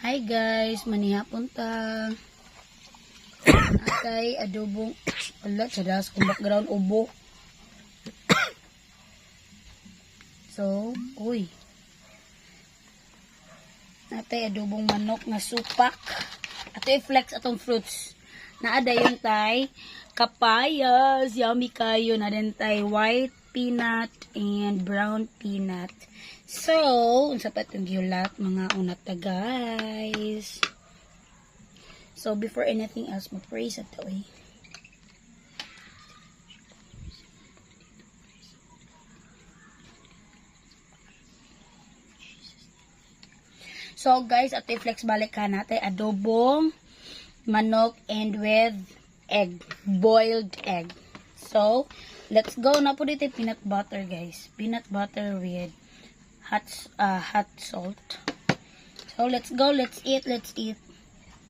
Hi guys, manihapon ta. Atay adobong wala chadas kung background ubo. So, uy. Atay adobong manok nga supak. Ato i-flex atong fruits. Naada yung tay kapayas, yummy kayo na din tay white peanut and brown peanut. So, unsa pa itong giulat mga unata guys. So, before anything else, mag-pray sa to eh. So, guys, at i-flex balik ka natin adobong manok and with egg. Boiled egg. So, let's go. Na po dito peanut butter, guys. Peanut butter with hot salt. So, let's go. Let's eat. Let's eat.